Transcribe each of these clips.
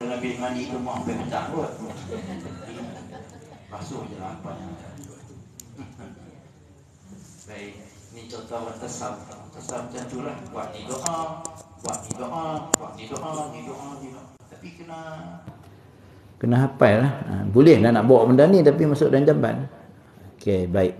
Ambil mandi tu mau sampai pecah kot. Basuh je lah apa yang baik, ni contoh tasawuf. Tasawuf macam tu lah. Buat ni doa, buat ni doa, buat ni doa, ni doa, ni doa. Tapi kena hafal lah. Boleh lah nak bawa benda ni tapi masuk dalam jamban. Okey, baik.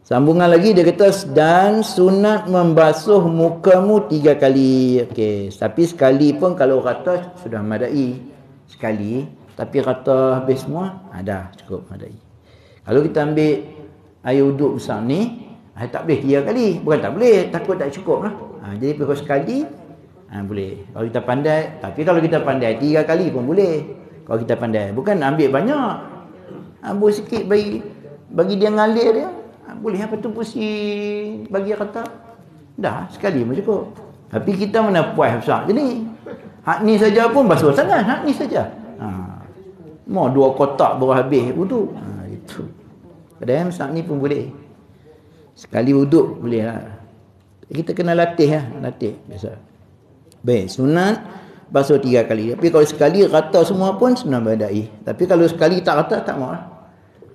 Sambungan lagi dia kata, dan sunat membasuh mukamu 3 kali. Okey, tapi sekali pun kalau kata sudah madai. Sekali, tapi kata habis semua, dah cukup madai. Kalau kita ambil air wuduk besar ni, tak boleh 3 kali. Bukan tak boleh, takut tak cukup lah. Jadi kalau sekali, boleh. Kalau kita pandai, tapi kalau kita pandai 3 kali pun boleh. Kalau kita pandai, bukan ambil banyak. Ambil sikit bagi dia ngalir dia. Boleh apa tu pusing bagi kata. Dah, sekali pun cukup. Tapi kita mana puas besar je ni. Hak ni saja pun basuh tangan, hak ni saja. Mau 2 kotak baru habis wuduk. Itu. Kadang besar ni pun boleh. Sekali wuduk boleh lah. Kita kena latih lah, latih biasa. Baik, sunat basuh 3 kali. Tapi kalau sekali rata semua pun sunat badai. Tapi kalau sekali tak rata tak mau lah.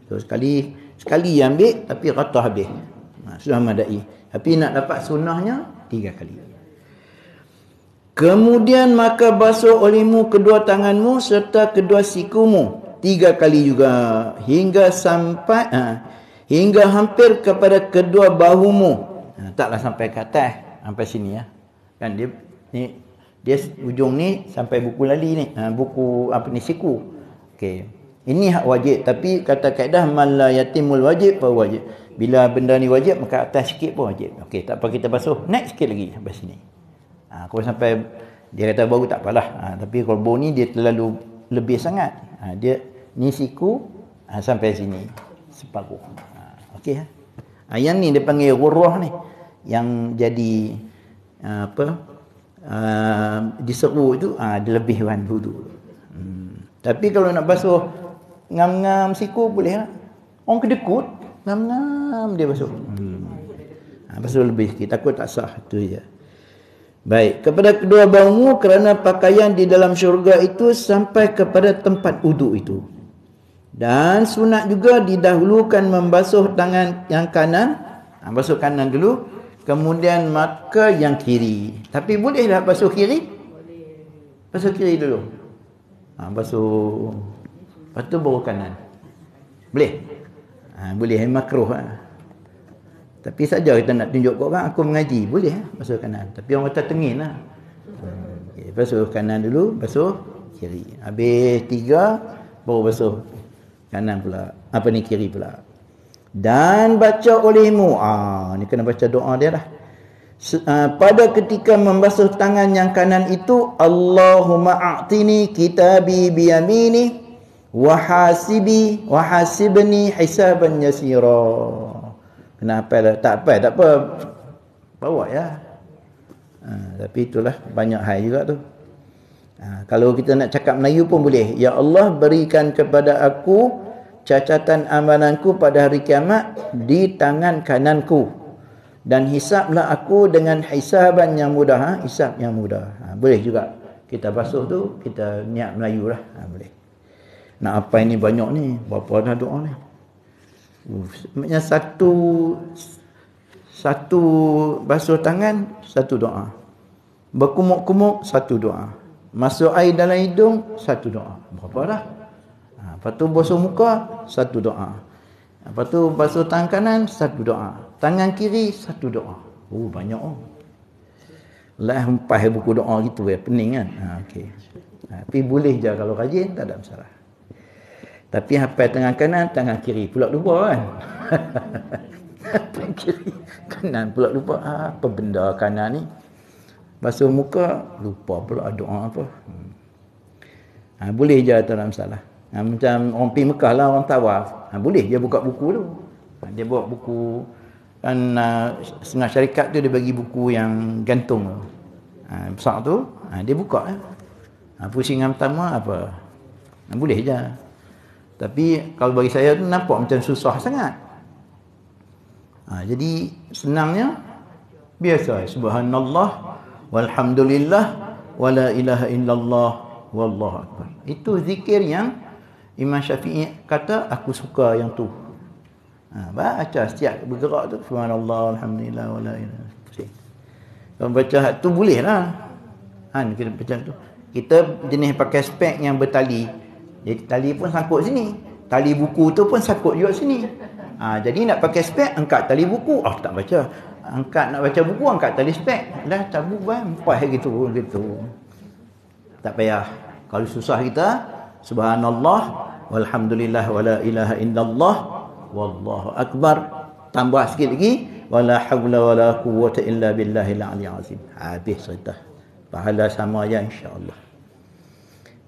So, sekali ambil tapi rata habis. Sunat badai. Tapi nak dapat sunahnya 3 kali. Kemudian maka basuh olehmu kedua tanganmu serta kedua sikumu 3 kali juga hingga hampir kepada kedua bahumu. Taklah sampai ke atas, sampai sini ya. Kan dia ujung ni sampai buku lali ni. Buku apa ni, siku. Okey. Ini hak wajib, tapi kata kaedah man la yatimul wajib fa wajib. Bila benda ni wajib maka atas sikit pun wajib. Okey, tak apa kita basuh. Naik sikit lagi sampai sini. Kalau sampai dia kata baru tak apalah. Tapi kalau bau ni dia terlalu lebih sangat. Dia ni siku sampai sini separuh. Okey. Yang ni dia panggil ghurrah ni. Yang jadi diseru itu dia lebih wan wudu. Tapi kalau nak basuh ngam-ngam siku boleh lah. Orang kedekut ngam-ngam dia basuh. Basuh lebih sikit, takut tak sah, tu je. Baik, kepada kedua bahumu kerana pakaian di dalam syurga itu sampai kepada tempat wuduk itu. Dan sunat juga didahulukan membasuh tangan yang kanan. Basuh kanan dulu, kemudian maka yang kiri. Tapi boleh tak basuh kiri? Basuh kiri dulu. Basuh, lepas tu baru kanan. Boleh? Boleh, makruh. Tapi saja kita nak tunjuk kat orang, aku mengaji, boleh basuh kanan. Tapi orang kata tengin lah. Basuh kanan dulu, basuh kiri. Habis 3, baru basuh kanan pula. Apa ni, kiri pula. Dan baca olehmu. Ni kena baca doa dia lah. Pada ketika membasuh tangan yang kanan itu, Allahumma a'tini kitabi biyamini wahasibni hisaban yasira. Kenapa tak apa bawa ya. Tapi itulah banyak hal juga tu. Kalau kita nak cakap Melayu pun boleh. Ya Allah, berikan kepada aku cacatan amalanku pada hari kiamat di tangan kananku, dan hisablah aku dengan hisaban yang mudah. Hisab yang mudah. Boleh juga kita basuh tu, kita niat Melayu lah. Boleh. Nak apa ini banyak ni, berapa dah doa ni. Maksudnya satu basuh tangan, satu doa. Berkumuk-kumuk, satu doa. Masuk air dalam hidung, satu doa. Berapa dah? Lepas tu basuh muka, satu doa. Lepas tu basuh tangan kanan, satu doa. Tangan kiri, satu doa. Banyak lah hempah buku doa gitu ya, pening kan. Okey. Tapi boleh je kalau rajin, tak ada masalah. Tapi hafal tangan kanan, tangan kiri pula lupa kan. Tangan kiri, kanan pula lupa. Apa benda kanan ni? Basuh muka, lupa pula doa apa. Boleh je, tak ada masalah. Macam orang pergi Mekah lah, orang tawaf. Boleh je buka buku tu. Dia buat buku. Kan setengah syarikat tu dia bagi buku yang gantung tu. Besar tu, dia buka. Pusing yang pertama apa. Boleh je. Tapi kalau bagi saya tu nampak macam susah sangat. Jadi senangnya biasa. Subhanallah walhamdulillah wala ilaha illallah wallahu akbar. Itu zikir yang Imam Syafi'i kata aku suka yang tu. Baca setiap bergerak tu subhanallah alhamdulillah wala ilaha illallah. Kalau baca tu boleh lah. Kita baca tu. Kita jenis pakai spek yang bertali. Jadi tali pun sangkut sini. Tali buku tu pun sangkut juga sini. Jadi nak pakai spek angkat tali buku. Tak baca. Nak baca buku angkat tali spek. Dah cabut empat gitu. Tak payah. Kalau susah kita subhanallah walhamdulillah wala ilaha illallah wallahu akbar. Tambah sikit lagi wala haula wala quwwata illa billahil aliyyil azim. Habis cerita. Pahala sama aja insya-Allah.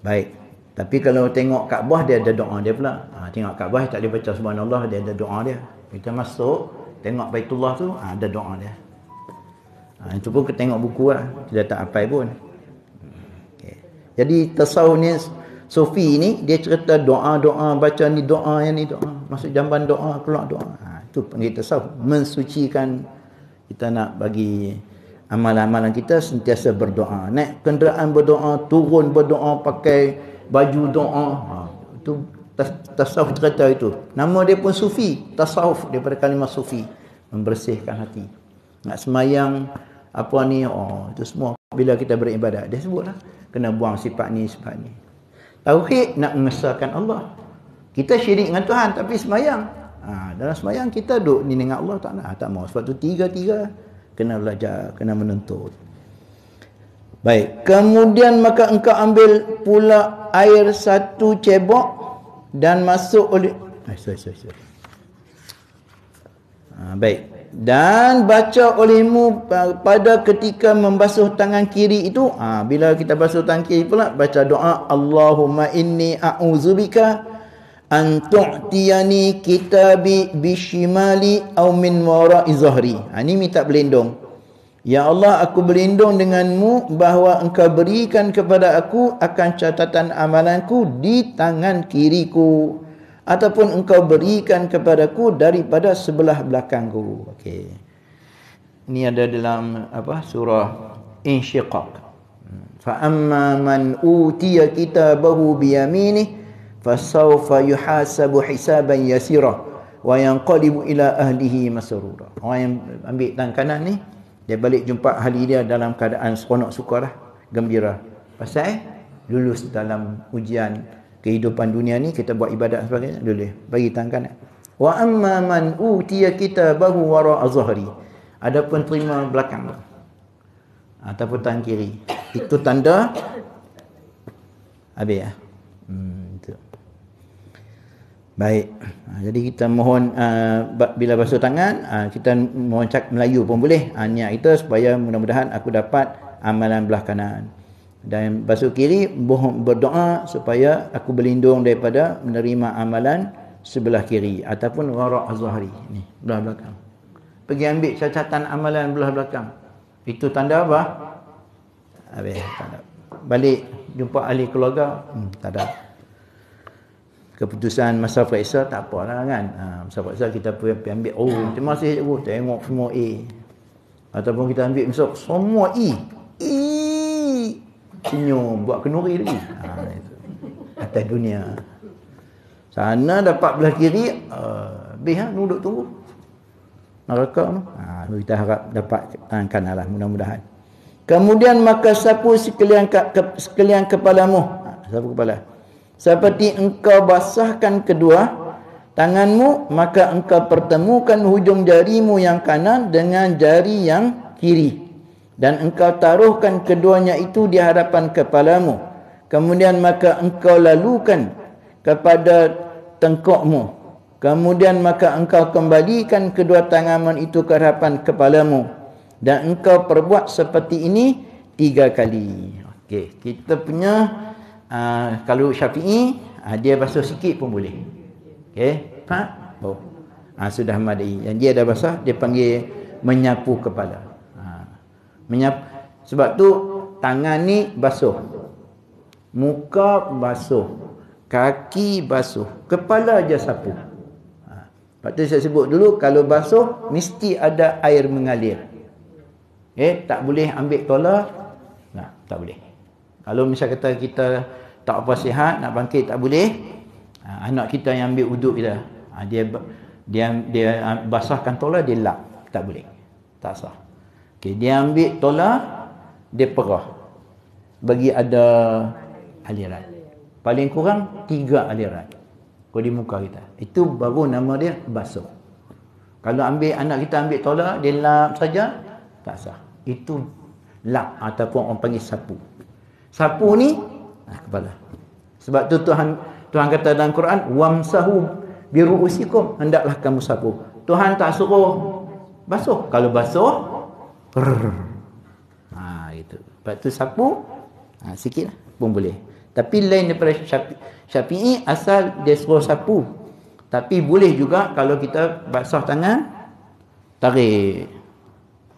Baik. Tapi kalau tengok Kaabah dia ada doa dia pula. Tengok Kaabah tak boleh baca subhanallah, dia ada doa dia. Kita masuk tengok Baitullah tu ada doa dia. Itu pun kita tengok buku lah. Kita tak hafal pun. Okay. Jadi tasawuf ni Sufi ni dia cerita doa-doa, baca ni doa, yang ni doa. Masuk jamban doa, keluar doa. Itu panggil tasawuf. Mensucikan kita nak bagi amalan-amalan kita sentiasa berdoa. Naik kenderaan berdoa, turun berdoa, pakai baju doa. Itu tasawuf cerita itu. Nama dia pun Sufi. Tasawuf daripada kalimah Sufi. Membersihkan hati. Nak semayang apa ni, itu semua bila kita beribadat dia sebutlah kena buang sifat ni, sifat ni. Tauhid nak mengesahkan Allah. Kita syirik dengan Tuhan tapi semayang. Dalam semayang kita duduk ni dengan Allah tak mau. Sebab tu tiga-tiga kena belajar, kena menuntut. Baik, kemudian maka engkau ambil pula air satu cebok dan masuk oleh baik. Dan baca olehmu pada ketika membasuh tangan kiri itu, bila kita basuh tangan kiri pula baca doa Allahumma inni a'udzubika an tu'tiyani kitabi bishimali aw min wara'i zahri. Ini minta berlindung. Ya Allah, aku berlindung denganmu bahawa engkau berikan kepada aku akan catatan amalanku di tangan kiriku, ataupun engkau berikan kepadaku daripada sebelah belakangku. Okey. Ini ada dalam surah Insyiqaq. Fa amma man utiya kitabahu bi yaminih fasawfa yuhasabu hisaban yasira wa yanqalibu ila ahlihi masrura. Orang yang ambil tangan kanan ni, dia balik jumpa ahli dia dalam keadaan seronok sukarlah, gembira. Pasal lulus dalam ujian kehidupan dunia ni, kita buat ibadat sebagainya, boleh bagi tangan kanan. Wa amma man utiya kitabahu wara'a zahri. Adapun terima belakang ataupun tangan kiri, itu tanda habis ya. Itu. Baik. Jadi kita mohon bila basuh tangan, kita mohon cakap Melayu pun boleh. Niat kita supaya mudah-mudahan aku dapat amalan belah kanan. Dan basuh kiri berdoa supaya aku berlindung daripada menerima amalan sebelah kiri ataupun wara' az-zahri, ni belah belakang. Pergi ambil catatan amalan belah belakang. Itu tanda apa? Habis tanda. Balik jumpa ahli keluarga, tak ada. Keputusan masa periksa tak apalah kan. Masa periksa kita pergi ambil, terima kasih cikgu, tengok semua A. Ataupun kita ambil masuk semua E. Senyum, buat kenuri lagi. Atas dunia. Sana dapat belah kiri, duduk tunggu. Neraka tu. Kita harap dapat tangan kanan lah, mudah-mudahan. Kemudian maka sapu sekalian kepalamu. Sapu kepala. Seperti engkau basahkan kedua tanganmu, maka engkau pertemukan hujung jarimu yang kanan dengan jari yang kiri. Dan engkau taruhkan keduanya itu di hadapan kepalamu. Kemudian maka engkau lalukan kepada tengkukmu. Kemudian maka engkau kembalikan kedua tanganmu itu ke hadapan kepalamu. Dan engkau perbuat seperti ini 3 kali. Okey, kita punya kalau Syafi'i, dia basuh sikit pun boleh. Okey, sudah madai. Yang dia dah basah, dia panggil menyapu kepala. Sebab tu tangan ni basuh, muka basuh, kaki basuh, kepala aja sapu. Sebab tu saya sebut dulu, kalau basuh mesti ada air mengalir. Tak boleh ambil tolak. Tak boleh. Kalau misal kata kita tak apa sihat, nak bangkit tak boleh, anak kita yang ambil wuduk kita, dia basahkan tola, dia lap, tak boleh, tak sah. Okay, dia ambil tola, dia perah, bagi ada aliran, paling kurang 3 aliran kalau di muka kita, itu baru nama dia basuh. Kalau anak kita ambil tola, dia lap saja, tak sah. Itu lap ataupun orang panggil sapu. Sapu ni kepala. Sebab tu Tuhan kata dalam Quran, wamsahu biru'usikum, hendaklah kamu sapu. Tuhan tak suruh basuh. Kalau basuh, itu. Lepas tu sapu, sikit lah pun boleh. Tapi lain daripada Syafi'i, asal dia suruh sapu. Tapi boleh juga kalau kita basah tangan, tarik,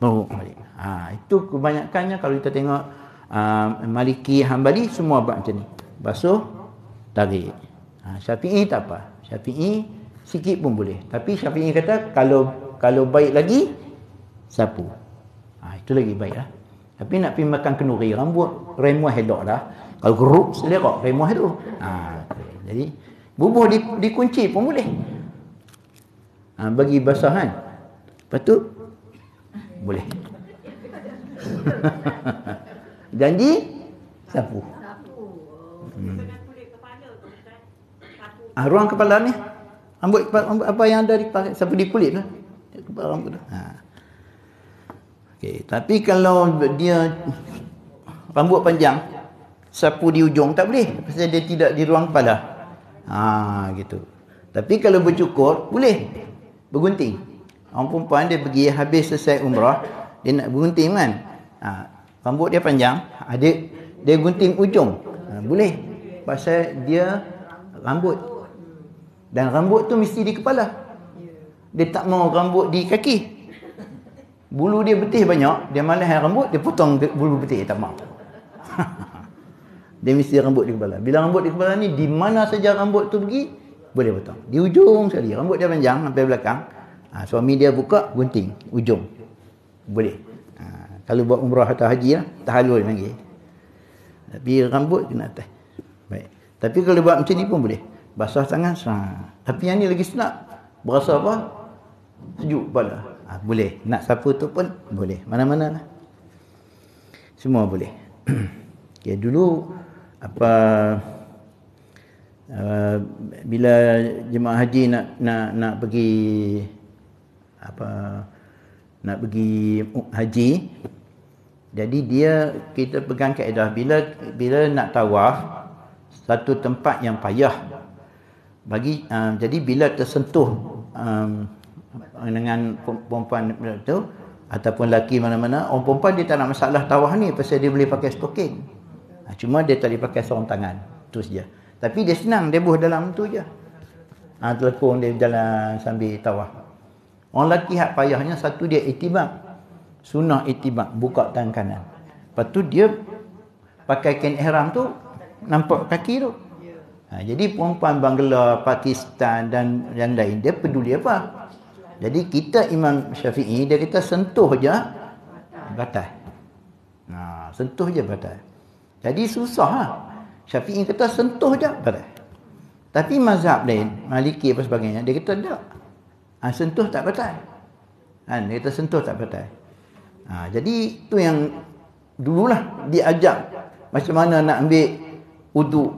balik. Itu kebanyakannya kalau kita tengok Maliki, Hambali, semua buat macam ni. Basuh, tarik. Syafi'i tak apa. Syafi'i sikit pun boleh. Tapi Syafi'i kata kalau baik lagi, sapu. Itu lagi baik lah. Tapi nak pergi makan kenduri, rambut remuh elok dah. Kalau geruk, selerak remuh tu. Jadi bubuh dikunci pun boleh. Bagi basah kan. Lepas tu boleh. Janji sapu. Ruang kepala ni, rambut apa yang ada sapu di kulit tu, kepala rambut tu. Okey, tapi kalau dia rambut panjang, sapu di ujung tak boleh, pasal dia tidak di ruang kepala. Gitu. Tapi kalau bercukur boleh bergunting. Orang perempuan dia pergi habis selesai umrah, dia nak bergunting kan. Rambut dia panjang, dia gunting ujung. Boleh. Pasal dia rambut. Dan rambut tu mesti di kepala. Dia tak mau rambut di kaki. Bulu dia betih banyak, dia malas rambut, dia potong bulu betih, tak mau. Dia mesti rambut di kepala. Bila rambut di kepala ni, di mana saja rambut tu pergi, boleh potong. Di ujung sekali. Rambut dia panjang sampai belakang. Suami dia buka, gunting ujung. Boleh. Kalau buat umrah atau haji lah, tahalul lagi. Tapi rambut kena atas. Baik. Tapi kalau buat macam ni pun boleh. Basah tangan, tapi yang ni lagi senang. Berasa apa? Sejuk kepala. Boleh. Nak sapu tu pun boleh. Mana-mana lah. Semua boleh. Okay, dulu bila jemaah haji nak pergi nak pergi haji, jadi kita pegang kaedah bila nak tawaf satu tempat yang payah jadi bila tersentuh dengan perempuan tu ataupun lelaki mana-mana, orang perempuan dia tak nak masalah tawaf ni pasal dia boleh pakai stokin. Cuma dia tak boleh pakai sarung tangan, tu saja. Tapi dia senang, dia buh dalam tu je. Telekung dia jalan sambil tawaf. Orang lelaki hak payahnya satu, dia itibak. Sunnah itibak, buka tangan kanan. Lepas tu dia pakai kain ihram tu nampak kaki tu. Jadi perempuan Bangla, Pakistan dan yang lain, dia peduli apa? Jadi kita Imam Syafi'i, dia kata sentuh je batas. Sentuh je batas. Jadi susah lah. Syafi'i kata sentuh je batas. Tapi mazhab lain, Maliki apa sebagainya, dia kata tak. Sentuh tak batas. Dia kata sentuh tak batas. Jadi tu yang dululah diajak macam mana nak ambil wuduk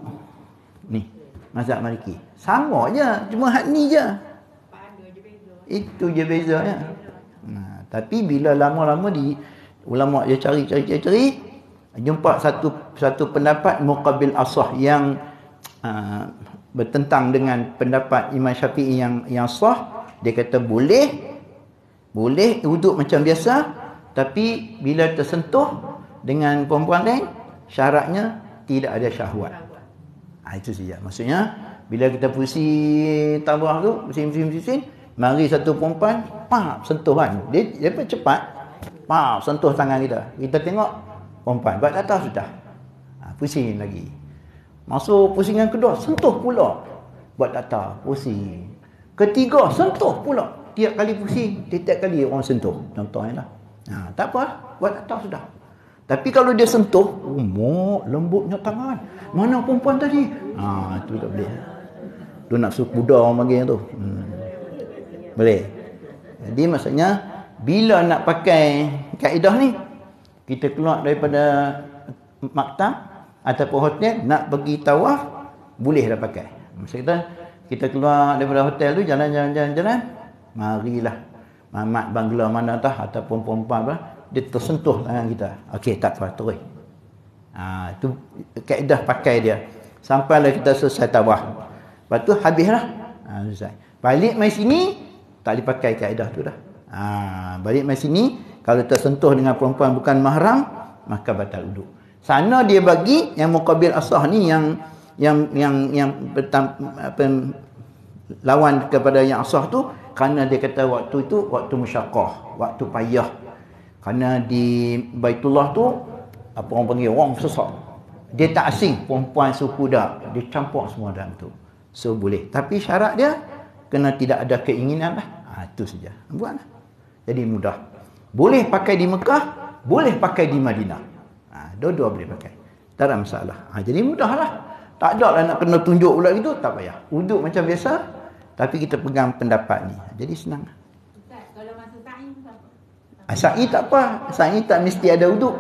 ni, mazhab Maliki. Sama je, cuma hak ni je. Itu je bezanya. Tapi bila lama-lama ulama dia cari jumpa satu pendapat muqabil asah yang bertentang dengan pendapat Imam Syafi'i yang sah. Dia kata boleh wuduk macam biasa, tapi bila tersentuh dengan perempuan lain, syaratnya tidak ada syahwat. Itu saja. Maksudnya bila kita pusing tawaf tu, pusing, mari satu perempuan, sentuh kan. Dia pun cepat, sentuh tangan kita. Kita tengok perempuan, buat atas sudah. Pusing lagi. Masuk pusingan kedua, sentuh pula. Buat atas, pusing. Ketiga, sentuh pula. Tiap kali pusing, tiap kali orang sentuh. Contohnya lah. Tak apa, buat atas sudah. Tapi kalau dia sentuh, lembutnya tangan. Mana perempuan tadi? Itu tak boleh. Tu nafsu kuda orang panggil tu. Boleh. Jadi maksudnya bila nak pakai kaedah ni, kita keluar daripada maktab ataupun hotel nak pergi tawaf, boleh dah pakai. Maksud kita keluar daripada hotel tu jalan, marilah mamat bangla mana tah ataupun perempuan apa, dia tersentuh tangan kita. Okey, tak apa, terus. Itu kaedah pakai dia. Sampailah kita selesai tawaf. Lepas tu habislah. Selesai. Balik mai sini tak dipakai kaedah tu dah. Balik mai sini kalau tersentuh dengan perempuan bukan mahram, maka batal wuduk. Sana dia bagi yang muqabil asah ni yang lawan kepada yang asah tu, kerana dia kata waktu itu waktu musyaqqah, waktu payah. Kerana di Baitullah tu apa orang panggil orang sesak. Dia tak asing perempuan suku dak, dia campur semua dalam tu. So boleh. Tapi syarat dia kena tidak ada keinginan lah. Itu saja. Buatlah. Jadi mudah. Boleh pakai di Mekah, boleh pakai di Madinah. Dua-dua boleh pakai. Tak ada masalah. Jadi mudahlah. Tak ada lah nak kena tunjuk pula gitu, tak payah. Wuduk macam biasa, tapi kita pegang pendapat ni. Jadi senang. Ustaz, kalau masa sa'i tak apa? Sa'i tak apa. Sa'i tak mesti ada wuduk.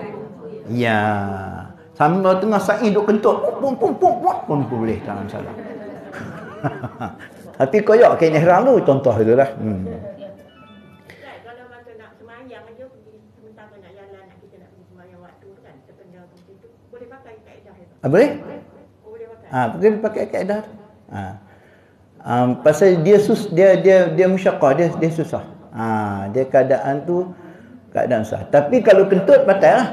Ya. Sambil tengah sa'i duk kentut, pun boleh, tak ada masalah. Tapi koyak kain ihram tu, contoh itulah. Kalau masa nak semayang aja, sementara nak jalan, kita nak pergi semayang waktu kan, terkena begitu, boleh pakai kaedah itu? Boleh? Boleh pakai? Boleh pakai kaedah. Pasal dia musyaqqah, dia susah. Dia keadaan tu keadaan susah. Tapi kalau kentut batal lah.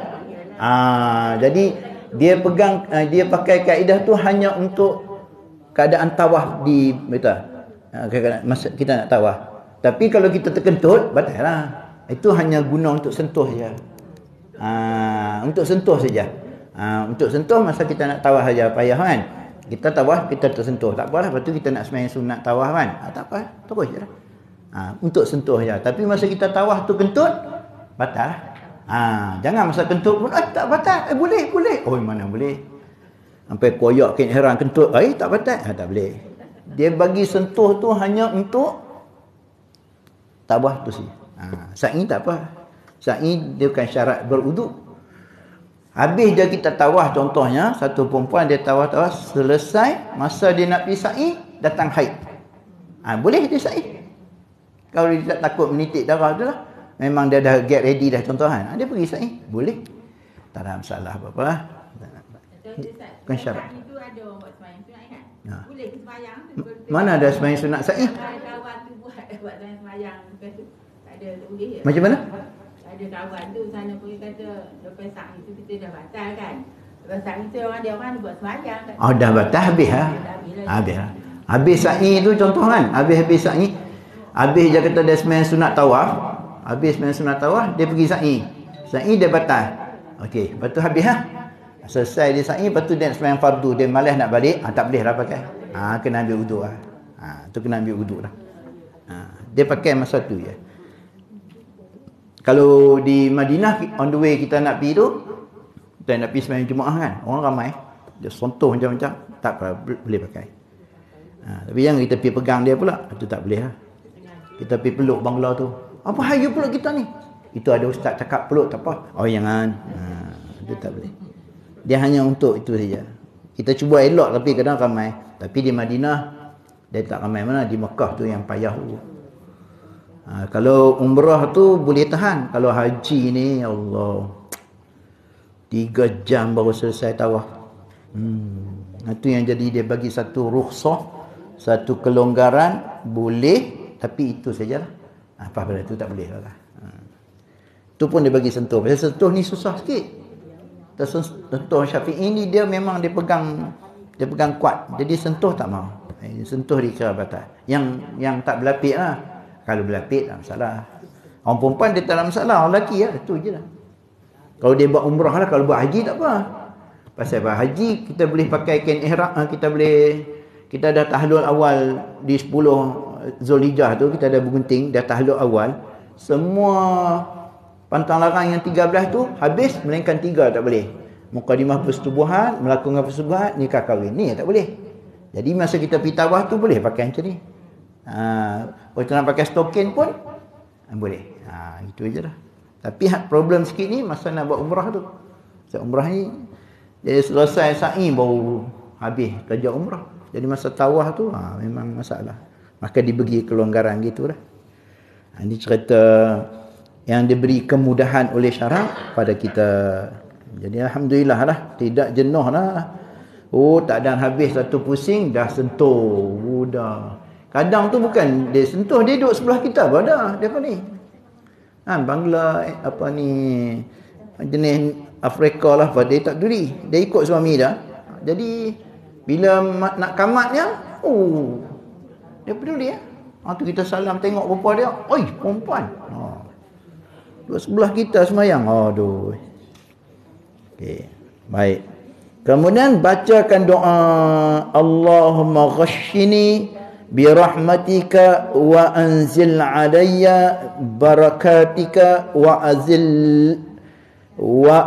Jadi dia pegang, dia pakai kaedah tu hanya untuk keadaan tawaf di masa kita nak tawaf. Tapi kalau kita terkentut, batal lah. Itu hanya guna untuk sentuh saja. Untuk sentuh saja. Untuk sentuh masa kita nak tawaf saja, payah kan. Kita tawaf, kita tersentuh. Tak apalah, lepas tu kita nak sembahyang sunat tawaf kan. Tak apa, terus je lah. Untuk sentuh saja. Tapi masa kita tawaf tu kentut, batal lah. Jangan masa kentut pun, tak batal. Boleh. Oh, mana boleh. Sampai koyak kain ihram kentut, tak batal. Tak boleh. Dia bagi sentuh tu hanya untuk tawaf tu sih. Sa'i tak apa. Sa'i dia bukan syarat berwuduk. Habis dia kita tawaf, contohnya satu perempuan dia tawaf selesai, masa dia nak pergi sa'i, datang haid. Boleh dia sa'i. Kalau dia tak takut menitik darah tu lah, memang dia dah get ready dah contohan, dia pergi sa'i, boleh. Tak ada masalah apa-apa lah. Bukan syarat. Itu ada orang buat semayang sunat kan? Boleh ke semayang? Mana ada semayang sunat sa'i? Kawan tu buat semayang, tak ada, boleh je. Macam mana? Ada kawan tu sana pergi kata lepas sa'i tu kita dah batal kan. Lepas sa'i tu dia orang buat semayang kan. Dah batal habis lah. Habis lah. Habis sa'i tu contoh kan. Habis sa'i. Habis dia kata dia semayang sunat tawaf. Habis semayang sunat tawaf, dia pergi sa'i. Sa'i dia batal. Okey, lepas tu habis lah. Selesai dia sa'i, lepas tu dia semayang fardu. Dia malas nak balik, tak boleh lah pakai. Kena ambil wuduk lah. Tu kena ambil wuduk lah. Dia pakai masa tu je. Kalau di Madinah, on the way kita nak pergi tu, kita nak pergi sembahyang Jumaat kan, orang ramai, dia sontoh macam-macam, tak apa, boleh pakai. Tapi yang kita pergi pegang dia pula, itu tak boleh lah. Kita pergi peluk bangla tu, apa hal you peluk kita ni? Itu ada ustaz cakap peluk, tak apa. Oh jangan. Itu tak boleh. Dia hanya untuk itu saja. Kita cuba elok tapi kadang ramai. Tapi di Madinah, dia tak ramai mana. Di Mekah tu yang payah tu. Kalau umrah tu boleh tahan. Kalau haji ni, ya Allah, 3 jam baru selesai tawaf. Itu yang jadi dia bagi satu rukhsah, satu kelonggaran, boleh, tapi itu sajalah. Apa benda tu tak boleh lah. Itu pun dia bagi sentuh. Pasal sentuh ni susah sikit. Sentuh Syafi'i ni dia memang dia pegang kuat. Jadi sentuh tak mau. Sentuh dikira batal. Yang tak berlapik lah. Kalau berlapik tak masalah. Orang perempuan dia tak ada masalah. Orang lelaki lah. Itu je lah. Kalau dia buat umrah lah. Kalau buat haji tak apa. Pasal buat haji kita boleh pakai kain ihram. Kita dah tahlul awal di 10 Zulhijjah tu. Kita dah bergunting. Dah tahlul awal. Semua Pantang larang yang 13 tu habis, melainkan 3 tak boleh. Mukadimah persetubuhan, melakukan persetubuhan, nikah kahwin. Ni tak boleh. Jadi masa kita pergi tawaf tu boleh pakai macam ni. Kalau kita nak pakai stokin pun boleh. Itu je lah. Tapi problem sikit ni masa nak buat umrah tu. Masa umrah ni jadi selesai sa'i baru habis kerja umrah. Jadi masa tawaf tu memang masalah. Maka diberi kelonggaran gitulah. Ini cerita yang diberi kemudahan oleh syarak pada kita. Jadi alhamdulillah lah, tidak jenuh lah. Tak ada habis satu pusing dah sentuh. Dah. Kadang tu bukan dia sentuh, dia duduk sebelah kita pun dah depa ni. Bangla jenis Afrika lah, dia tak duri. Dia ikut suami dah. Jadi bila nak kamatnya, dia peduli ya. Tu kita salam tengok perempuan dia, oi perempuan. Duduk sebelah kita semayang. Aduh. Okey, baik. Kemudian bacakan doa Allahumma ghashini bi rahmatika wa anzil alayya barakatika wa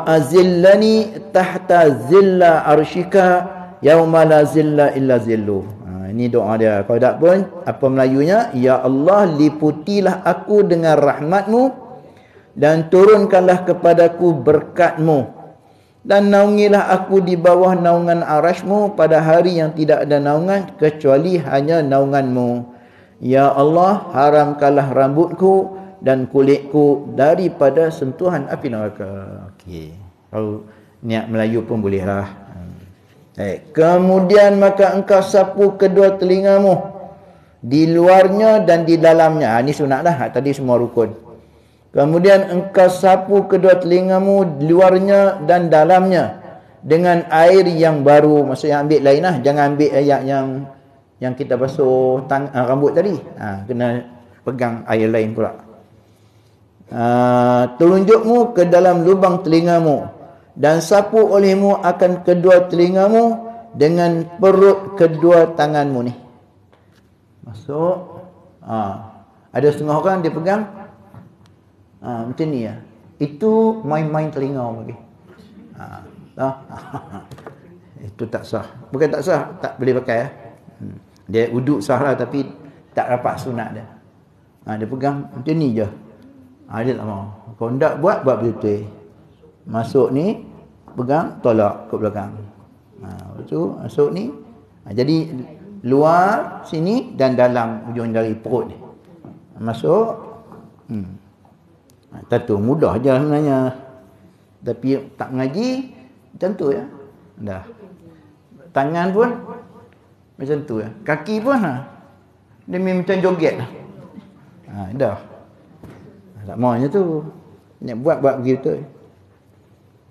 azillani tahta zilla arshika yauma la zilla illa zillu. Ini doa dia. Kalau tak pun apa Melayunya, ya Allah liputilah aku dengan rahmatmu dan turunkanlah kepadaku berkatmu dan naungilah aku di bawah naungan arasmu pada hari yang tidak ada naungan kecuali hanya naunganmu. Ya Allah, haramkanlah rambutku dan kulitku daripada sentuhan api neraka. Okey. Kalau niat Melayu pun bolehlah. Kemudian maka engkau sapu kedua telingamu di luarnya dan di dalamnya. Ini sunat lah. Tadi semua rukun. Kemudian engkau sapu kedua telingamu di luarnya dan dalamnya dengan air yang baru. Maksudnya ambil lain lah. Jangan ambil air yang kita basuh rambut tadi. Kena pegang air lain pula. Telunjukmu ke dalam lubang telingamu dan sapu olehmu akan kedua telingamu dengan perut kedua tanganmu ni. Masuk. Ada setengah orang dia pegang macam ni ya. Itu main-main telinga lagi. Itu tak sah. Bukan tak sah, tak boleh pakai ya. Dia wuduk sah lah tapi tak dapat sunat dia. Dia pegang macam ni je. Dia tak mau. Kalau tak buat betul-betul. Masuk ni, pegang, tolak ke belakang. Lepas tu, masuk ni. Jadi, luar sini dan dalam ujung jari perut ni. Masuk. Tentu, mudah je sebenarnya. Tapi tak mengaji, macam tu ya. Dah. Tangan pun, macam tu ya. Kaki pun, dia macam joget lah. Dah. Tak maunya tu. Nak buat begitu.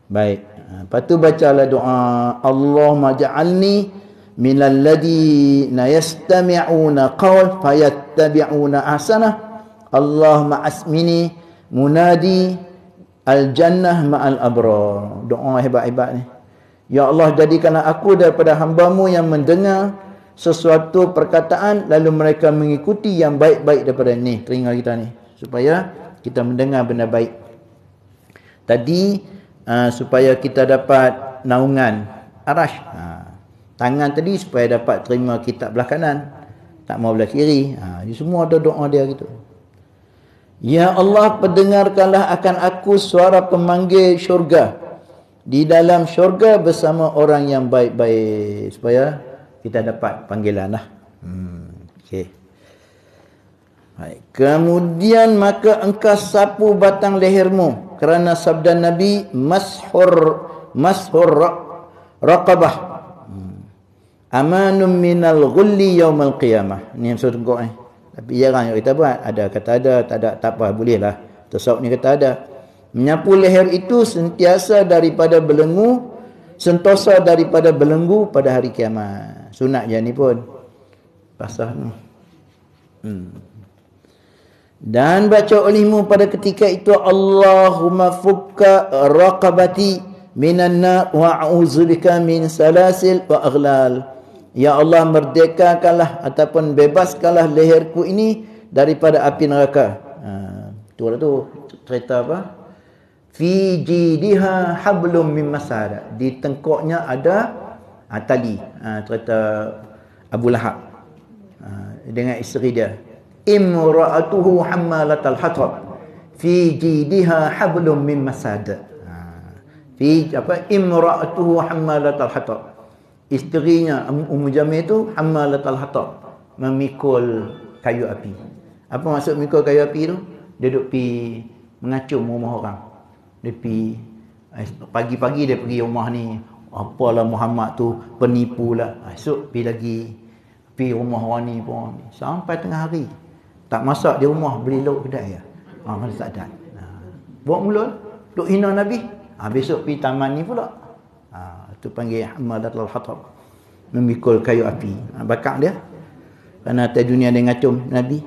Baik. Lepas tu bacalah doa Allahumma ja'alni minal ladina yastami'una qawl fayattabi'una ahsanah. Allahumma asmini munadi al-jannah ma'al abrar. Doa hebat-hebat ni. Ya Allah, jadikanlah aku daripada hamba-Mu yang mendengar sesuatu perkataan lalu mereka mengikuti yang baik-baik daripada ni telinga kita ni, supaya kita mendengar benda baik. Tadi supaya kita dapat naungan arash. Tangan tadi supaya dapat terima kitab belah kanan, tak mau belah kiri. Ini semua ada doa dia gitu. Ya Allah, pendengarkanlah akan aku suara pemanggil syurga di dalam syurga bersama orang yang baik-baik, supaya kita dapat panggilan lah. Okey. Baik. Kemudian maka engkau sapu batang lehermu kerana sabda Nabi mashur raqabah amanun minal ghulli yaumal qiyamah. Ni yang surah ni. Tapi jarang kita buat. Ada kata ada, tak ada tak apa, bolehlah. Tasawuf ni kata ada. Menyapu leher itu sentiasa daripada belenggu, sentosa daripada belenggu pada hari kiamat. Sunat je ni pun. Basah ni. Dan baca olehmu pada ketika itu Allahumma fukka raqabati minan nar wa a'udzubika min salasil wa aghlal. Ya Allah, merdekakanlah ataupun bebaskanlah leherku ini daripada api neraka. Tu cerita apa? Fi jidiha hablum min masad. Di tengkoknya ada tali. Cerita Abu Lahab dengan isteri dia. Imra'atuhu hammalatal hatab. Fi jidiha hablum min masad. Imra'atuhu hammalatal hatab. Isterinya Ummu Jamil tu hammalatal hatab, memikul kayu api. Apa maksud mikul kayu api tu? Dia duk pi mengacung rumah orang. Dia pi pagi-pagi dia pergi rumah ni, apalah Muhammad tu penipu lah. Esok pi rumah orang ni pun sampai tengah hari. Tak masak di rumah, beli lauk kedai ya. Mana tak ada. Buat mula duk hina Nabi. Besok pi taman ni pula. Tu panggil hammalatul hatab, memikul kayu api. Bakar dia kerana atas dunia dia ngacung Nabi.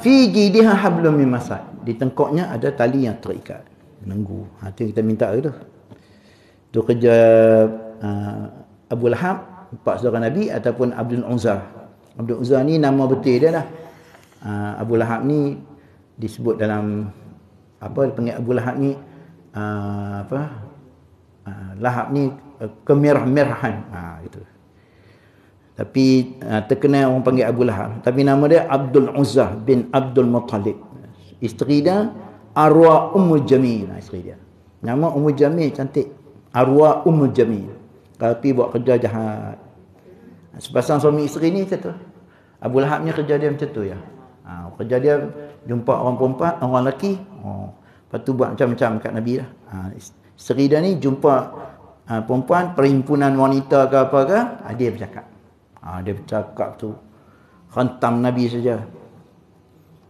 Fi jidiha hablum min masad. Di tengkoknya ada tali yang terikat, menunggu. Tu kita minta tu. Tu kerja Abu Lahab, pak saudara Nabi, ataupun Abdul Uzza. Abdul Uzza ni nama betul dia dah. Abu Lahab ni disebut dalam apa, dia panggil Abu Lahab ni Lahab ni kemerah-merahan, gitu. Tapi terkenal orang panggil Abu Lahab. Tapi nama dia Abdul Uzza bin Abdul Muttalib. Isteri dia Arwah Ummul Jamil, isteri dia. Nama Ummul Jamil cantik. Arwah Ummul Jamil. Tapi buat kerja jahat. Sepasang suami isteri ni kata, Abu Lahab ni kerja dia macam tu ya. Kerja dia jumpa orang perempuan, orang lelaki, lepas tu buat macam-macam kat Nabi lah. Isteri dia ni jumpa perempuan, perhimpunan wanita ke apa ke, dia bercakap. Dia bercakap tu hantam Nabi saja.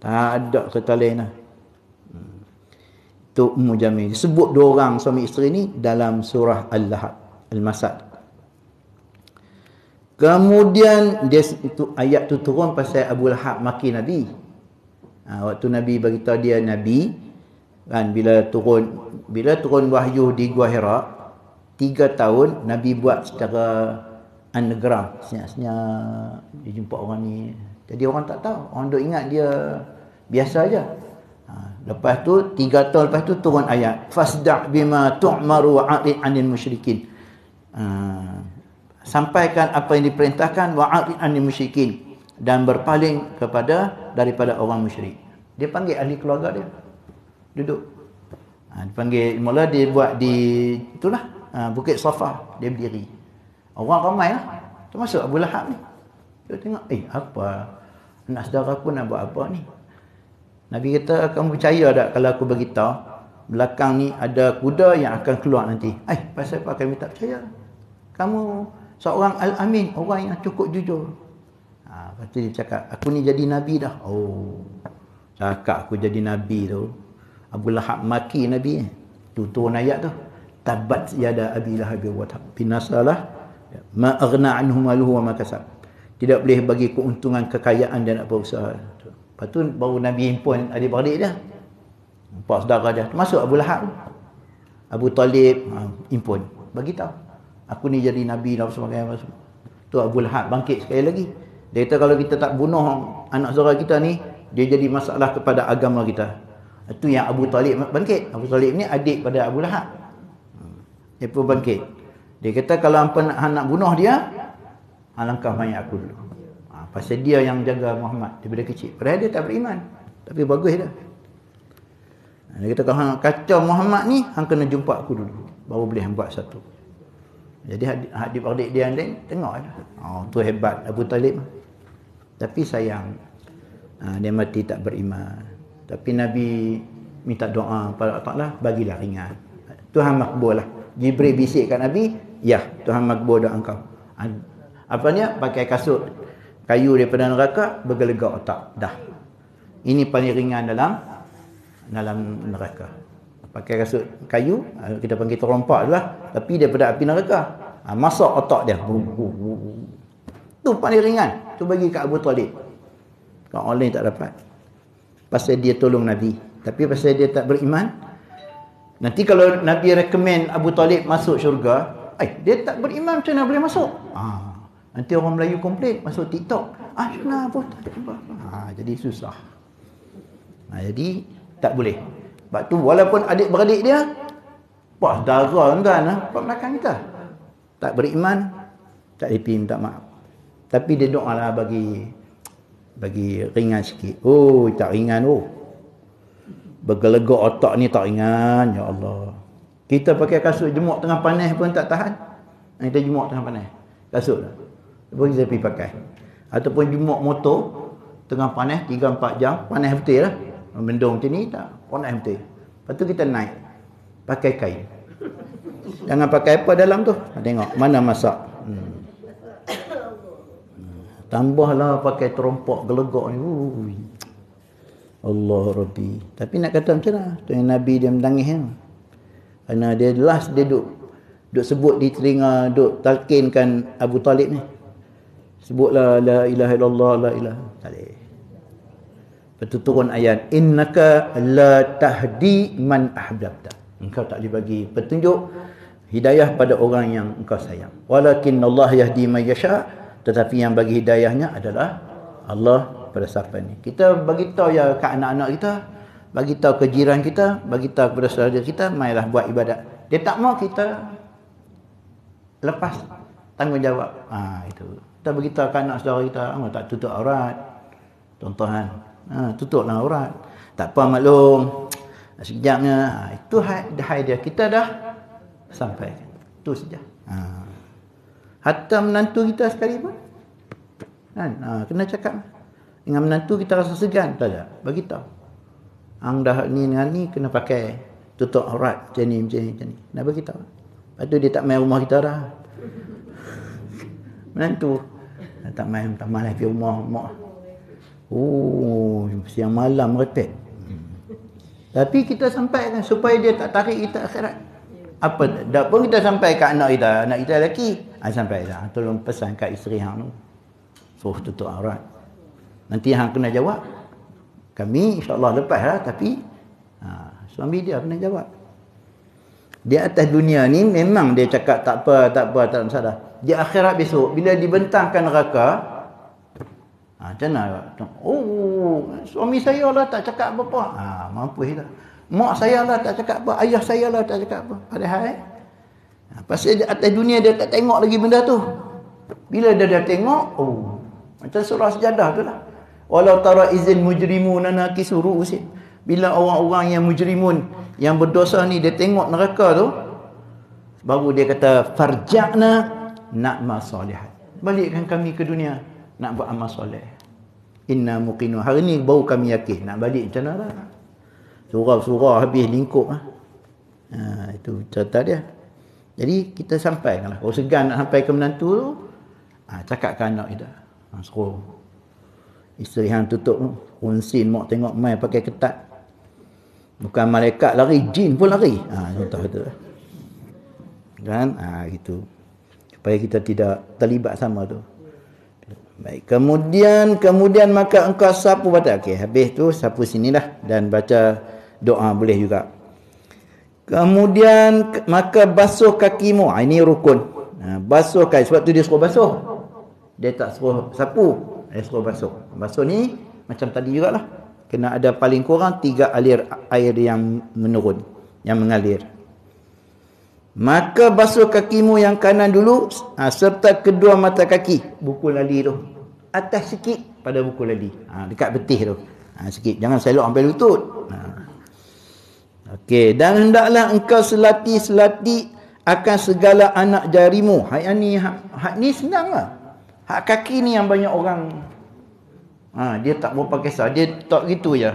Tak ada kata lain lah. Tu Ummu Jamil. Disebut dua orang suami isteri ni dalam surah Al-Lahab, Al-Masad. Kemudian itu ayat tu turun pasal Abu Lahab maki Nabi. Waktu Nabi beritahu dia Nabi, kan, bila turun wahyu di Gua Hira, 3 tahun Nabi buat secara underground, senyap-senyap dia jumpa orang ni. Jadi orang tak tahu, orang duk ingat dia biasa aja. Lepas tu 3 tahun lepas tu turun ayat fasda' bima tu'maru wa'rid 'anil musyrikin. Sampaikan apa yang diperintahkan, wa'rid 'anil musyrikin, dan berpaling daripada orang musyrik. Dia panggil ahli keluarga dia duduk. Dipanggil, mula dia buat di itulah Bukit Safa, dia berdiri. Orang ramai lah, termasuk Abu Lahab ni. Dia tengok, apa anak saudara pun nak buat apa ni? Nabi kata, kamu percaya tak kalau aku beritahu belakang ni ada kuda yang akan keluar nanti? Pasal apa kami tak percaya? Kamu seorang Al-Amin, orang yang cukup jujur. Lepas tu dia cakap, aku ni jadi Nabi dah. Cakap aku jadi Nabi tu, Abu Lahab maki Nabi. Tu turun ayat tu, tabat yada abi lahab wa tab, binasalah ma aghna anhu maluhu wa ma kasab. Tidak boleh bagi keuntungan kekayaan dan nak berusaha. Lepas tu baru Nabi himpun adik-beradik dia, 4 saudara dia, termasuk Abu Lahab, Abu Talib, himpun bagi tahu, aku ni jadi Nabi dan sebagainya. Tu Abu Lahab bangkit sekali lagi. Dia kata, kalau kita tak bunuh anak saudara kita ni, dia jadi masalah kepada agama kita. Itu yang Abu Talib bangkit. Abu Talib ni adik pada Abu Lahab. Dia pun bangkit. Dia kata, kalau hampa nak bunuh dia, alangkah banyak aku dulu. Pasal dia yang jaga Muhammad daripada kecil. Padahal dia tak beriman, tapi bagus dia. Dia kata, kalau nak kacau Muhammad ni, hang kena jumpa aku dulu, baru boleh buat satu. Jadi adik-adik dia yang lain tengok je. Tu hebat Abu Talib. Tapi sayang, dia mati tak beriman. Tapi Nabi minta doa pada Allah Ta'ala, bagilah ringan. Tuhan makbul lah. Jibril bisik kat Nabi, ya, Tuhan makbul doa engkau. Apa dia? Pakai kasut kayu daripada neraka, bergelegak otak. Dah. Ini paling ringan dalam neraka. Pakai kasut kayu, kita panggil terompak lah, tapi daripada api neraka. Masak otak dia. Tu paling ringan. Tu bagi kat Abu Talib. Kalau orang lain tak dapat. Pasal dia tolong Nabi. Tapi pasal dia tak beriman. Nanti kalau Nabi recommend Abu Talib masuk syurga, dia tak beriman, macam mana boleh masuk? Nanti orang Melayu komplain, masuk TikTok. Kenapa tak ada? Jadi susah. Jadi Tak boleh. Sebab tu walaupun adik-beradik dia saudara tuan-tuan, pak belakang kita, tak beriman, tak boleh pergi minta maaf. Tapi dia doa lah bagi ringan sikit. Oh, tak ringan. Bergelegak otak ni tak ringan. Ya Allah. Kita pakai kasut jemuk tengah panas pun tak tahan. Kita jemuk tengah panas. Kasut lah. Lepas kita pergi pakai. Ataupun jemuk motor tengah panas 3-4 jam. Panas betul lah. Mendung macam ni tak. Panas betul. Lepas tu kita naik. Pakai kain. Jangan pakai apa dalam tu. Tengok mana masak. Tambahlah pakai terompok gelegak ni. Allah Rabbi. Tapi nak kata macam mana? Tu yang Nabi dia menangis kan. Kerana dia last dia duk sebut di telinga, duk talkinkan Abu Talib ni. Sebutlah la ilaha illallah, la ilaha. Tak boleh. Lepas tu turun ayat, innaka la tahdi man ahbabta. Engkau tak boleh bagi petunjuk hidayah pada orang yang engkau sayang. Walakin Allah yahdi man yasha, tetapi yang bagi hidayahnya adalah Allah pada siapa ni. Kita bagi tahu ya ke anak-anak kita, bagi tahu ke jiran kita, bagi tahu kepada saudara kita, mailah buat ibadat. Dia tak mau, kita lepas tanggungjawab. Itu. Kita bagi tahu ke anak saudara kita, tak tutup aurat. Tuan-tuan, tutuplah aurat. Tak apa maklum. Sekejapnya. Itu hai dia. Kita dah sampaikan. Itu saja. Hatta menantu kita sekali pun. Kena cakap. Dengan menantu kita rasa segan. Tak ada. Bagi tahu. Hang dah ni dengan ni kena pakai tutup aurat macam ni. Nak bagi tahu. Lepas tu dia tak main rumah kita dah. Menantu. Tak main lah pergi rumah mak. Siang malam repet. Tapi kita sampaikan supaya dia tak tarik kita akhirat. Apa dak pun kita sampai kat anak kita lelaki. Sampai dah. Tolong pesan kat isteri hang tu. Suruh tutup aurat. Nanti hang kena jawab. Kami insya-Allah lepas lah, tapi suami dia kena jawab. Di atas dunia ni memang dia cakap tak apa, tak masalah. Di akhirat besok bila dibentangkan neraka, macam mana? Suami saya lah tak cakap apa-apa. Mampus dah. Mak saya lah tak cakap apa, ayah saya lah tak cakap apa. Padahal pasal di atas dunia dia tak tengok lagi benda tu. Bila dia dah tengok, macam surah sejadah tu lah. Walau tara izin mujrimuna nakisu ru'usin. Bila orang-orang yang mujrimun, yang berdosa ni dia tengok neraka tu, baru dia kata farja'na na'mal salihat. Balikkan kami ke dunia nak buat amal soleh. Inna muqinu. Hari ni baru kami yakin nak balik macam mana lah. Surah-surah habis lingkup itu cerita dia. Jadi kita sampaikanlah. Kalau segan nak sampai ke menantu tu, cakap ke anak kita. Suruh isteri hang tutup kunsin mak tengok mai pakai ketat. Bukan malaikat lari, jin pun lari. Contoh tu. Kan? Gitu. Supaya kita tidak terlibat sama tu. Baik, kemudian maka engkau sapu batal. Okey, habis tu sapu sinilah dan baca doa boleh juga. Kemudian maka basuh kakimu. Ini rukun. Basuh kaki, sebab tu dia suruh basuh. Dia tak suruh sapu, dia suruh basuh. Basuh ni macam tadi jugalah. Kena ada paling kurang 3 alir air yang menurun, yang mengalir. Maka basuh kakimu yang kanan dulu, serta kedua mata kaki. Buku lali tu atas sikit pada buku lali, dekat betih tu, sikit, jangan selok sampai lutut. Okey, dan hendaklah engkau selati-selati akan segala anak jarimu. Hak ni senang lah. Hak kaki ni yang banyak orang dia tak berapa kisah, dia tak gitu je.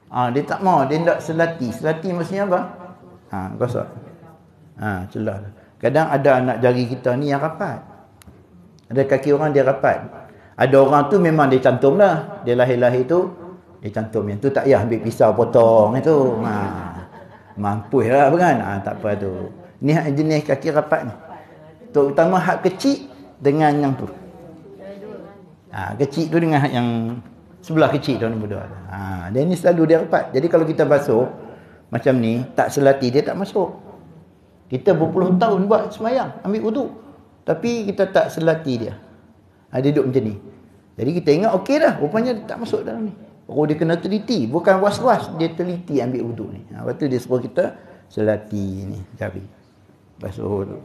Dia tak mau, dia tak selati. Selati maksudnya apa? Gosok. Celah. Kadang ada anak jari kita ni yang rapat. Ada kaki orang dia rapat. Ada orang tu memang dia cantum lah. Dia lahir-lahir tu dia cantum. Yang tu tak payah ambil pisau potong itu. Mampus lah kan. Tak apa tu. Ni hak jenis kaki rapat ni. Terutama hak kecil dengan yang tu. Kecil tu dengan hak yang sebelah kecil tu ni berdua. Dia ni selalu dia rapat. Jadi kalau kita basuh macam ni, tak selati, dia tak masuk. Kita berpuluh tahun buat semayang, ambil wuduk, tapi kita tak selati dia. Dia duduk macam ni. Jadi kita ingat okey dah, rupanya dia tak masuk dalam ni. Oh, dia kena teliti, bukan was-was, dia teliti ambil wuduk ni. Lepas tu dia suruh kita selati ni jari. Basuh tu.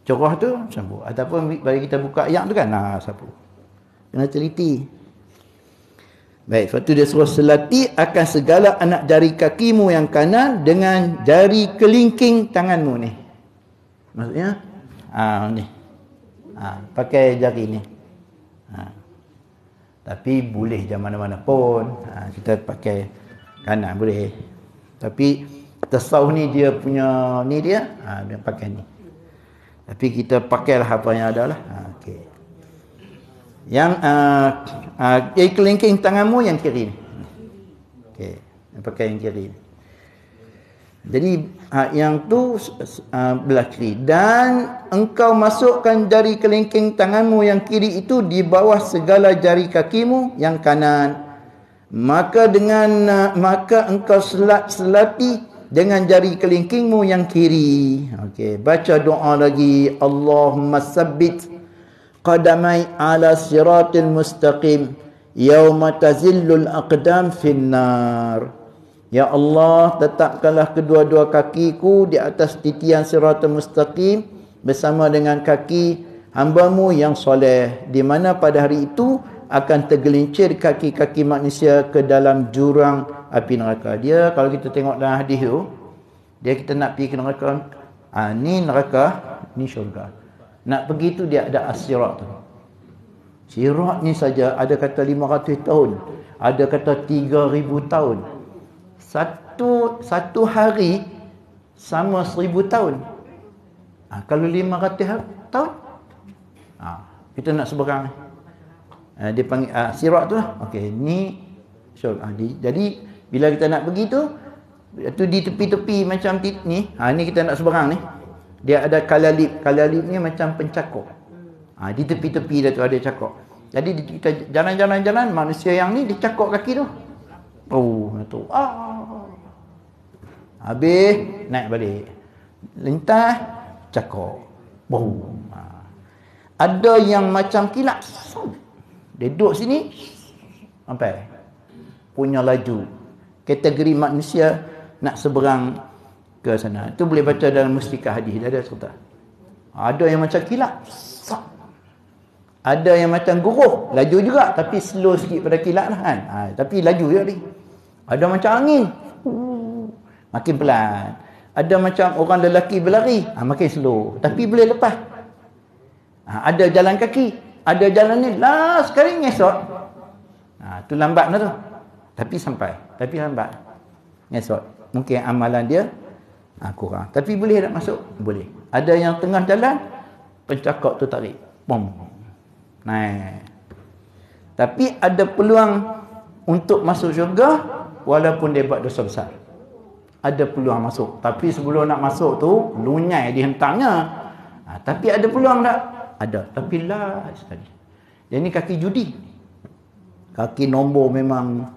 Curah tu sapu. Ataupun bagi kita buka ayak tu kan, sapu. Kena teliti. Baik, lepas tu dia suruh selati akan segala anak jari kakimu yang kanan dengan jari kelingking tanganmu ni. Maksudnya ni. Pakai jari ni. Tapi boleh je mana-mana pun. Kita pakai kanan boleh. Tapi tasawuf ni dia punya ni dia pakai ni. Tapi kita pakailah apa yang ada lah. Okey. Yang kelingking tanganmu yang kiri ni. Okey, pakai yang kiri ni. Jadi yang tu belah kiri. Dan engkau masukkan jari kelingking tanganmu yang kiri itu di bawah segala jari kakimu yang kanan. Maka engkau selati dengan jari kelingkingmu yang kiri. Okey, baca doa lagi. Allahumma sabbit qadamai ala siratil mustaqim yauma tazillul aqdam finnar. Ya Allah, tetapkanlah kedua-dua kakiku di atas titian siratul mustaqim bersama dengan kaki hamba-Mu yang soleh, di mana pada hari itu akan tergelincir kaki-kaki manusia ke dalam jurang api neraka. Dia kalau kita tengok dalam hadis tu, dia kita nak pergi ke neraka, ni neraka, ni syurga. Nak pergi tu dia ada as-sirat tu. Sirat ni saja ada kata 500 tahun, ada kata 3000 tahun. Satu hari sama 1000 tahun. Kalau 500 tahun, kita nak seberang. Dia panggil sirat tu lah. Okey, ni syurga. Jadi bila kita nak pergi tu di tepi-tepi macam ni, ni kita nak seberang ni. Dia ada kalalib. Kalalib ni macam pencakok. Di tepi-tepi dia tu ada cakok. Jadi kita jalan-jalan manusia yang ni dicakok kaki tu. Tu. Habis naik balik. Lintas cakok. Ada yang macam kilat. Dia duduk sini sampai punya laju. Kategori manusia nak seberang ke sana. Itu boleh baca dalam mustikah hadis. Dia ada cerita. Ada yang macam kilat. Ada yang macam guruh. Laju juga. Tapi slow sikit pada kilat lah kan. Tapi laju juga ni. Ada macam angin. Makin pelan. Ada macam orang lelaki berlari. Makin slow. Tapi boleh lepas. Ada jalan kaki. Ada jalan ni. Last sekali ngesot. Tu lambat lah tu. Tapi sampai. Tapi lambat. Ngesot. Mungkin amalan dia kurang. Tapi boleh tak masuk? Boleh. Ada yang tengah jalan. Pencakap tu tarik. Naik. Tapi ada peluang untuk masuk syurga walaupun dia buat dosa besar. Ada peluang masuk. Tapi sebelum nak masuk tu lunyai dihentaknya. Tapi ada peluang tak? Ada. Tapi last sekali. Dia ni kaki judi. Kaki nombor memang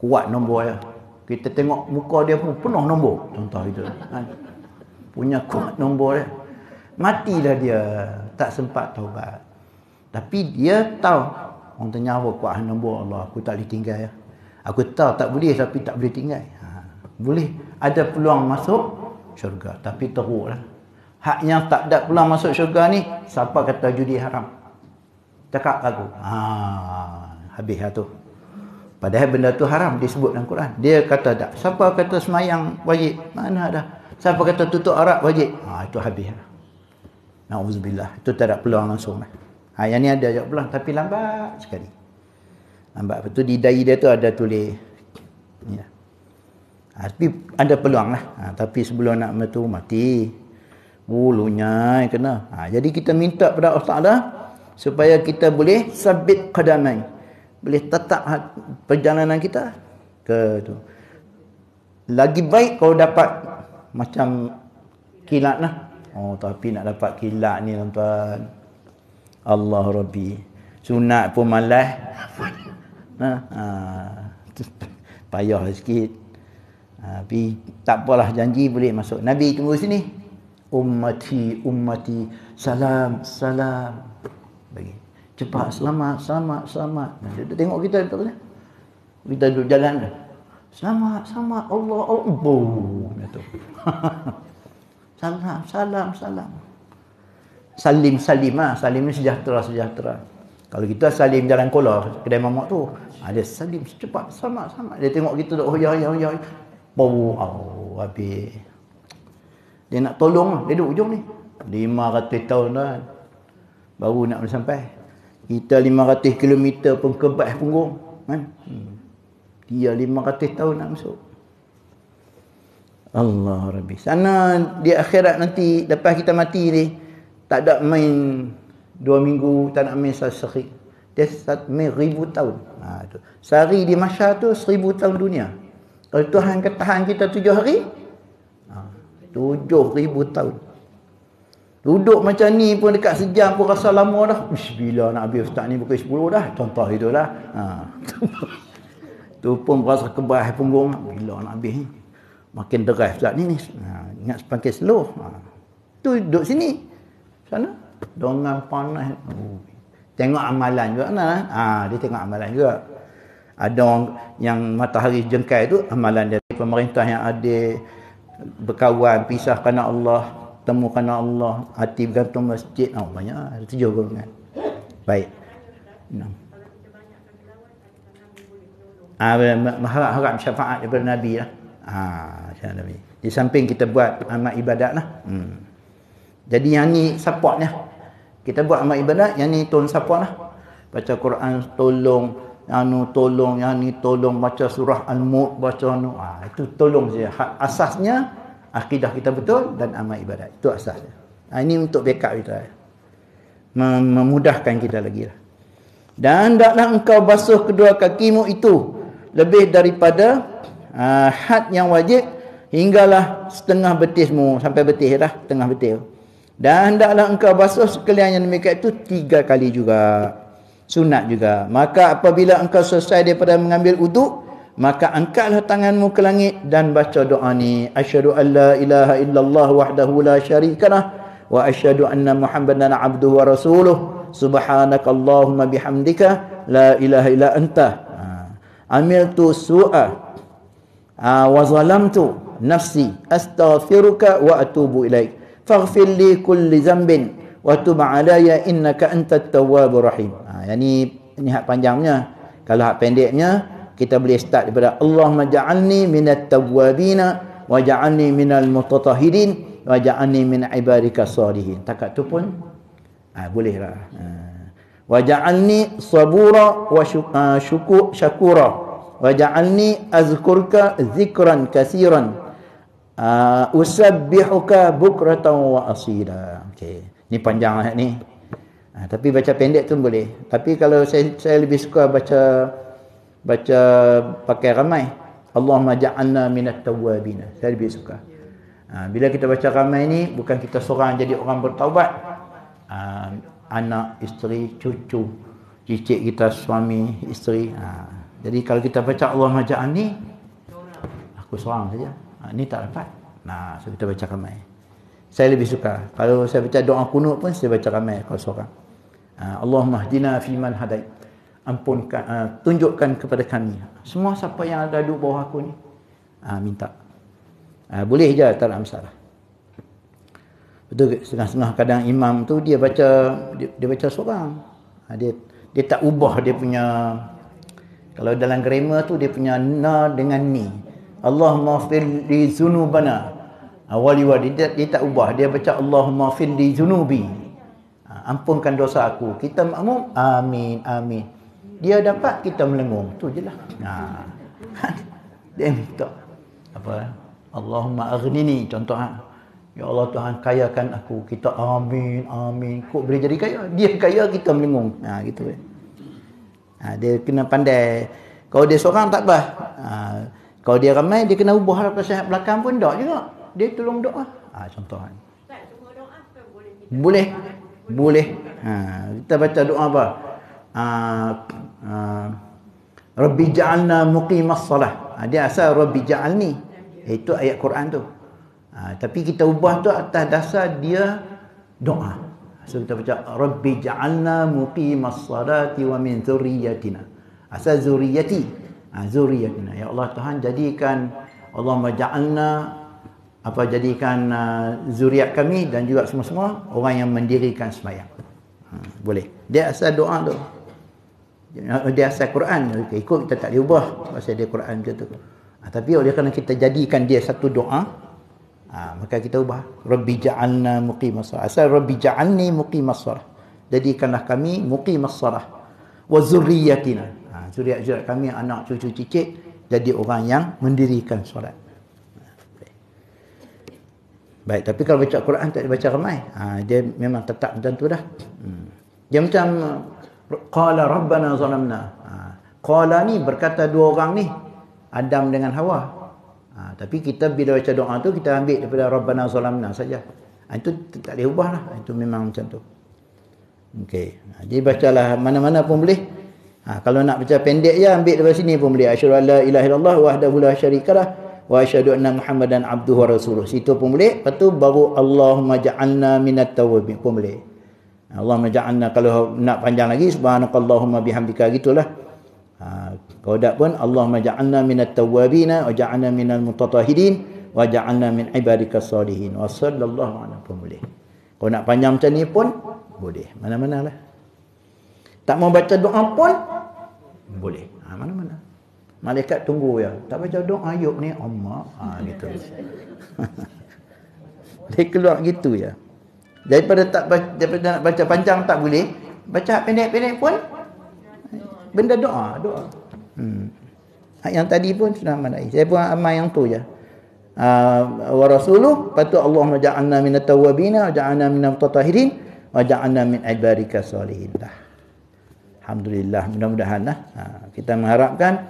kuat nombor ya. Kita tengok muka dia pun penuh nombor. Contoh itu. Punya kuat nombor dia. Matilah dia. Tak sempat taubat. Tapi dia tahu. Orang tanya apa kuat nombor Allah. Aku tak boleh tinggal ya. Aku tahu tak boleh tapi tak boleh tinggal. Boleh. Ada peluang masuk syurga. Tapi teruk lah. Hak yang tak ada peluang masuk syurga ni. Siapa kata judi haram? Cakap aku. Habis lah tu. Padahal benda tu haram disebut dalam Quran. Dia kata tak. Siapa kata semayang wajib? Mana ada. Siapa kata tutup aurat wajib? Itu habis lah. Na'udzubillah. Itu tak ada peluang langsung lah. Yang ni ada juga peluang. Tapi lambat sekali. Lambat. Lepas tu di dahi dia tu ada tulis. Ya. Tapi ada peluang lah. Tapi sebelum nak tu mati. Lunyai kena. Jadi kita minta pada Allah Ta'ala supaya kita boleh sabit qadamai. Boleh tetap perjalanan kita ke tu. Lagi baik kalau dapat macam kilat lah. Tapi nak dapat kilat ni tuan-tuan. Allah Rabbi. Sunat pun malas. Payah sikit. Tapi tak apalah, janji boleh masuk. Nabi tunggu sini. Ummati, ummati. Salam, salam. Bagi. Cepat, selamat, selamat, selamat. Dia tengok kita. Kita duduk jalan. Selamat, selamat Allah, boom tu. Salam, salam, salam. Salim, salim ah. Salim ni sejahtera, sejahtera. Kalau kita salim jalan kola, kedai mamak tu, dia salim cepat, selamat, selamat. Dia tengok kita dah, oh ya, ya, ya. Boom, habis. Dia nak tolong, dia duduk ujung ni. 500 tahun dah. Baru nak sampai. Kita 500 km pun kebas punggung. Kan? Dia 500 tahun nak masuk. Allah Rabbi. Sana di akhirat nanti, lepas kita mati ni, tak ada main 2 minggu, tak nak main sehari. Dia main 1000 tahun. Tu. Sehari di mahsyar tu 1000 tahun dunia. Kalau Tuhan ketahan kita 7 hari, 7,000 tahun. Duduk macam ni pun dekat sejam pun rasa lama dah. Bila nak habis ustaz ni pukul 10 dah. Contoh itulah. Tu pun rasa kebas punggung. Bila nak habis ni? Makin deras ustaz ni. Ingat semakin slow. Tu duduk sini. Sana. Dongan panas. Tengok amalan juga. Dia tengok amalan juga. Ada orang yang matahari jengkai tu, amalan dia. Pemerintah yang adil, berkawan, pisah kerana Allah, temu kerana Allah, hati bergantung masjid. Banyak. 7 golongan. Baik. Harap syafaat daripada Nabi lah. Nabi. Di samping kita buat amal ibadat lah. Jadi yang ni support lah. Kita buat amal ibadat, yang ni tolong support lah. Baca Quran tolong, yang ni tolong, baca surah Al-Mulk, baca itu tolong saja. Asasnya akidah kita betul dan amal ibadat. Itu asasnya. Ini untuk backup kita. Memudahkan kita lagi lah. Dan hendaklah engkau basuh kedua kakimu itu lebih daripada had yang wajib, hinggalah setengah betismu, sampai betis dah, setengah betis. Dan hendaklah engkau basuh sekalian yang demikian itu 3 kali juga. Sunat juga. Maka apabila engkau selesai daripada mengambil uduk, maka angkatlah tanganmu ke langit dan baca doa ni. Asyhadu an la ilaha illallah wahdahu la syarikalah wa asyhadu anna Muhammadan abduhu wa rasuluh. Subhanakallahumma bihamdika la ilaha illa anta. Amiltu su'a wa zalamtu nafsi astaghfiruka wa atubu ilaik. Faghfir li kulli dhanbin wa tub alayya innaka antat tawwabur rahim. Ini hak panjangnya. Kalau hak pendeknya, kita boleh start daripada Allahumma ja'alni minat tawwabina wa ja'alni minal mutatahhirin wa ja'alni min ibadika salihin. Takat tu pun boleh lah. Wa ja'alni sabura wa syakura wa ja'alni azkurka zikran katsiran usabbihuka bukratan wa asila. Okey, ni panjang ayat ni. Tapi baca pendek tu boleh. Tapi kalau saya lebih suka baca pakai ramai. Allahumma ja'alna minat tawwabin. Saya lebih suka. Bila kita baca ramai ni, bukan kita seorang jadi orang bertaubat. Anak, isteri, cucu, cicit kita, suami, isteri. Jadi kalau kita baca Allahumma ja'alni, aku seorang saja. Ni tak dapat. So kita baca ramai. Saya lebih suka. Kalau saya baca doa kunut pun saya baca ramai kalau seorang. Allahumma hdina fi man hadait. Ampunkan, tunjukkan kepada kami. Semua siapa yang ada duduk bawah aku ni, minta. Boleh je, tak ada masalah. Betul, setengah-setengah kadang imam tu dia baca seorang. Dia tak ubah dia punya. Kalau dalam grammar tu dia punya na dengan ni. Allahumma fir li dzunubana. Wali dia tak ubah, dia baca Allahumma fir li dzunubi. Ampunkan dosa aku. Kita makmum, amin, amin. Dia dapat, kita melengung. Tu je lah. Dia minta apa? Allahumma aghnini, contoh. Ya Allah Tuhan, kayakan aku. Kita amin, amin. Kok boleh jadi kaya? Dia kaya, kita melengung. Gitu. Dia kena pandai. Kalau dia seorang tak apa. Kalau dia ramai, dia kena ubah nasihat belakang pun tak juga. Dia tolong doa. Contoh. Boleh. Kita baca doa apa? Rabbi ja'alna muqimas salah. Dia asal Rabbi ja'alni. Itu ayat Quran tu. Tapi kita ubah tu atas dasar dia doa. So kita baca Rabbi ja'alna muqimas salati wa min dzurriyyatina. Asal zuriyati. Zuriyatina. Ya Allah Tuhan, jadikan Allahumma ja'alna jadikan zuriat kami dan juga semua-semua orang yang mendirikan sembahyang. Boleh. Dia asal doa tu. Dia asal Quran. Ikut kita tak boleh ubah pasal dia Quran macam tu. Tapi oleh kerana kita jadikan dia satu doa, maka kita ubah. Rabbi ja'alna muqimas salah. Asal Rabbi ja'alni muqimas salah. Jadikanlah kami muqimas salah. Wa zurriyatina. Zuriat-zuriat kami, anak cucu cicit, jadi orang yang mendirikan solat. Baik, tapi kalau baca Quran tak dibaca ramai. Dia memang tetap macam tu dah. Dia macam qala rabbana zalamna. Qala ni berkata dua orang ni, Adam dengan Hawa. Tapi kita bila baca doa tu kita ambil daripada rabbana zalamna saja. Itu tak boleh ubah lah. Itu memang macam tu. Okey. Jadi bacalah mana-mana pun boleh. Kalau nak baca pendek je ambil daripada sini pun boleh. Asyhadu an la ilaha illallah wahdahu la syarikalah wa asyhadu anna Muhammadan abduhu wa rasuluh. Situ pun boleh. Lepas tu baru Allahumma ja'alna minat tawwabin pun boleh. Allahumma ja'alna, kalau nak panjang lagi subhanakallahumma bihamdika gitulah. Kalau tak pun Allahumma ja'alna minat tawwabin wa ja'alna minal mutatahhirin wa ja'alna min ibadikas salihin wa sallallahu alaihi pun boleh. Kalau nak panjang macam ni pun boleh. Mana-mana lah. Tak mau baca doa pun boleh. Mana-mana. Malaikat tunggu ya. Tak baca doa Ayub ni Allah. Gitu. Dia keluar gitu ya. Daripada nak baca panjang tak boleh, baca pendek-pendek pun benda doa. Yang tadi pun sudah amalai. Saya pun amal yang tu je. Wa rasuluh, lepas tu Allahumma ja'alna minat tawwabin wa ja'alna minal mutatahhirin wa ja'alna min ibadika salihin. Alhamdulillah, mudah-mudahan kita mengharapkan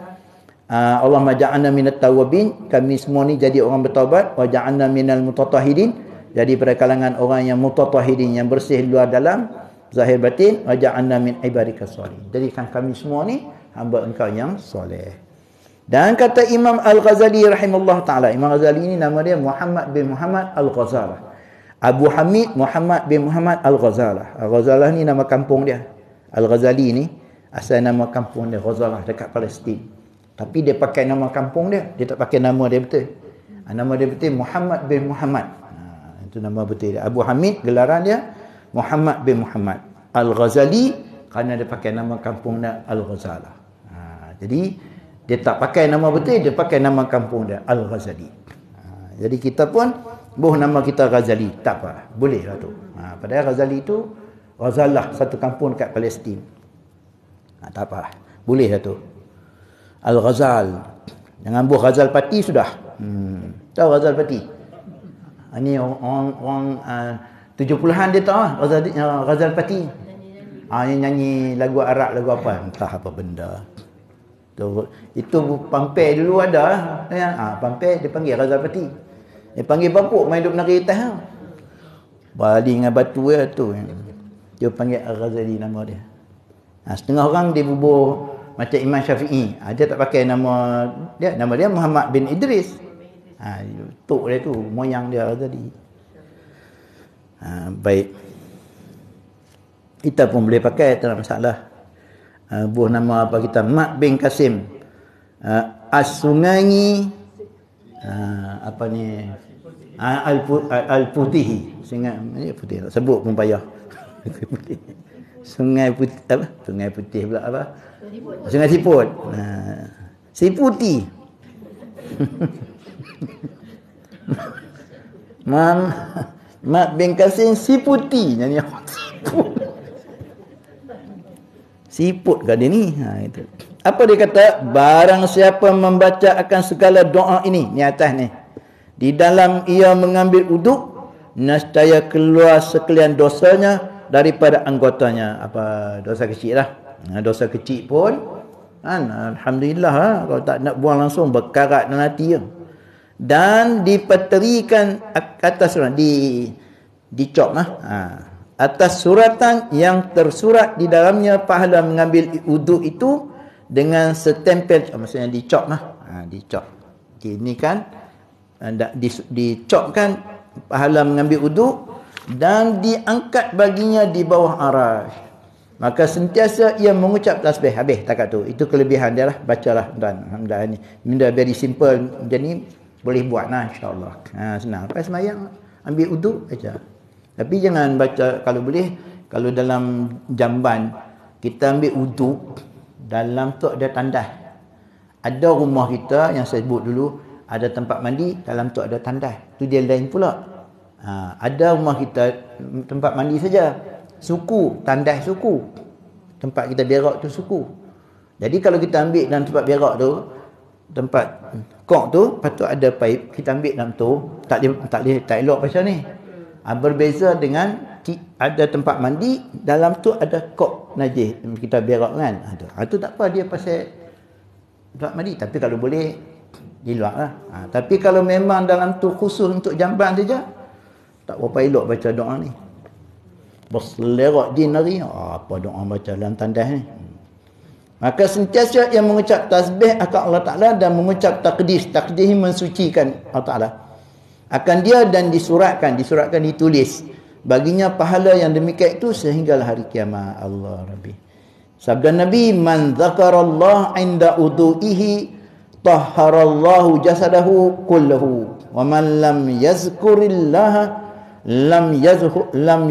Allahumma ja'alna minat tawwabin, kami semua ni jadi orang bertaubat, wa ja'alna minal mutatahhirin, jadi pada kalangan orang yang mutatahhirin, yang bersih luar dalam, zahir batin, wa ja'alna min ibadika salihin. Jadikan kami semua ni hamba engkau yang soleh. Dan kata Imam Al-Ghazali rahimahullah ta'ala, Imam Ghazali ni nama dia Muhammad bin Muhammad Al-Ghazalah. Abu Hamid Muhammad bin Muhammad Al-Ghazalah. Al-Ghazalah ni nama kampung dia. Al-Ghazali ni asal nama kampung dia Ghazalah dekat Palestin. Tapi dia pakai nama kampung dia, dia tak pakai nama dia betul. Nama dia betul Muhammad bin Muhammad. Itu nama betul dia. Abu Hamid gelaran dia Muhammad bin Muhammad Al-Ghazali kerana dia pakai nama kampung dia Al-Ghazalah. Jadi dia tak pakai nama betul, dia pakai nama kampung dia Al-Ghazali. Jadi kita pun nama kita Ghazali, tak apa, boleh lah tu. Padahal Ghazali itu Ghazalah, satu kampung dekat Palestin. Tak apa, boleh lah tu. Al-Ghazal. Jangan buah Ghazal Pati sudah. Tahu Ghazal Pati? Ini orang 70-an dia tahu Ghazal Pati. Nyanyi lagu Arab, lagu apa? Entah apa benda. Itu Pampai dulu ada. Pampai dia panggil Ghazal Pati. Dia panggil bapuk main duduk menari atas. Baling dengan batu tu. Dia panggil Al-Ghazali nama dia. Setengah orang dia bubur macam Imam Syafi'i. Dia tak pakai nama dia. Nama dia Muhammad bin Idris. Tok dia tu, moyang dia Al-Ghazali. Baik. Kita pun boleh pakai, tak ada masalah. Buah nama apa kita? Mat bin Qasim. As-Sungai apa ni? Al-Putihi. Sungai putih. Sebut pun payah. Sungai Putih apa? Sungai Putih pula apa? Sungai Siput. Siputi. Mat bin Qasim Siputi. Nyanyi Siput. Siput ke dia ni? Itu. Apa dia kata? Barang siapa membaca akan segala doa ini, ni atas ni, di dalam ia mengambil uduk, nescaya keluar sekalian dosanya daripada anggotanya. Apa dosa kecil lah. Dosa kecil pun alhamdulillah kalau tak nak buang langsung berkarat dalam hati. Dan dipeterikan atas suratan, dicop atas suratan yang tersurat di dalamnya pahala mengambil uduk itu dengan setempel, maksudnya dicop dicop. Ini kan dicopkan pahala mengambil uduk dan diangkat baginya di bawah arasy. Maka sentiasa ia mengucap tasbih. Habis takat tu. Itu kelebihan dia lah. Bacalah tuan. Alhamdulillah ni. Benda very simple. Macam ni boleh buat lah insyaAllah. Senang. Lepas semayang ambil uduk baca. Tapi jangan baca kalau boleh. Kalau dalam jamban kita ambil uduk, dalam tu ada tandas. Ada rumah kita yang saya sebut dulu, ada tempat mandi, dalam tu ada tandas. Tu dia lain pula. Ada rumah kita tempat mandi saja. Suku, tandas suku. Tempat kita berak tu suku. Jadi kalau kita ambil dalam tempat berak tu, tempat kok tu, patut ada paip, kita ambil dalam tu, tak elok macam ni. Berbeza dengan ada tempat mandi, dalam tu ada kok najis kita berak kan. Tu tak apa, dia pasal tempat mandi. Tapi kalau boleh di luar lah. Tapi kalau memang dalam tu khusus untuk jamban saja, tak berapa elok baca doa ni. Berselerak jin hari. Apa doa baca dalam tandas ni. Maka sentiasa yang mengucap tasbih akan Allah Ta'ala dan mengucap takdis. Takdis mensucikan Allah Ta'ala. Akan dia dan disuratkan ditulis. Baginya pahala yang demikian itu sehinggalah hari kiamat. Allah Rabbi. Sabda Nabi, man zakarallah inda udu'ihi tahharallahu jasadahu kullahu. Wa man lam yazkurillaha lam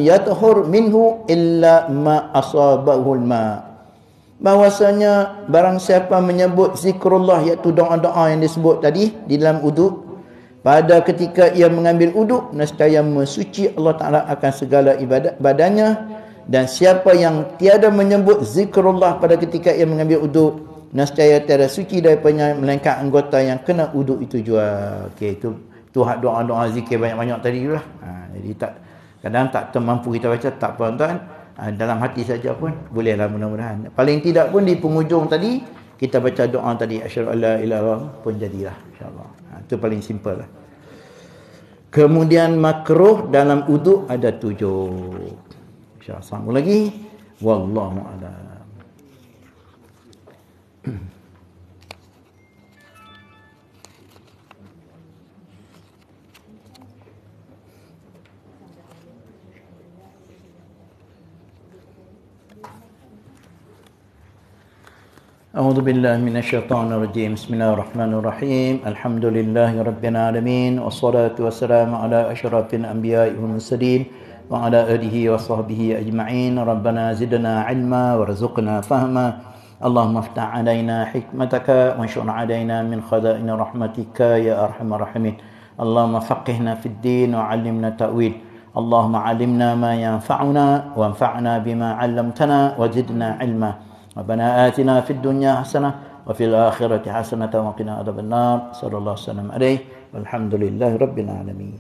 yathur minhu illa ma asabahul ma. Bahwasanya barang siapa menyebut zikrullah, iaitu doa-doa yang disebut tadi di dalam uduk, pada ketika ia mengambil uduk, nescaya mensuci Allah Ta'ala akan segala ibadat badannya. Dan siapa yang tiada menyebut zikrullah pada ketika ia mengambil uduk, nescaya tiada suci daripadanya melainkan anggota yang kena uduk itu jua. Okey, itu hak doa-doa zikir banyak-banyak tadi lah. Jadi kadang tak termampu kita baca, tak apa tuan. Dalam hati saja pun bolehlah mudah-mudahan. Paling tidak pun di penghujung tadi kita baca doa tadi, asyhadu alla ilaha illallah, pun jadilah insya-Allah. Itu paling simple lah. Kemudian makruh dalam uduk ada 7. InsyaAllah sambung lagi. Wallahu a'lam. أعوذ بالله من الشيطان الرجيم بسم الله الرحمن الرحيم الحمد لله رب العالمين والصلاة والسلام على أشرف الأنبياء والمرسلين وعلى آله وصحبه أجمعين ربنا زدنا علما وارزقنا فهما اللهم افتح علينا حكمتك وانشر علينا من خزائن رحمتك يا أرحم الراحمين اللهم فقهنا في الدين وعلمنا التأويل اللهم علمنا ما ينفعنا وانفعنا بما علمتنا وزدنا علما ربنا آتنا في الدنيا حسنة وفي الآخرة حسنة وقنا عذاب النار صلى الله عليه وسلم عليه والحمد لله رب العالمين.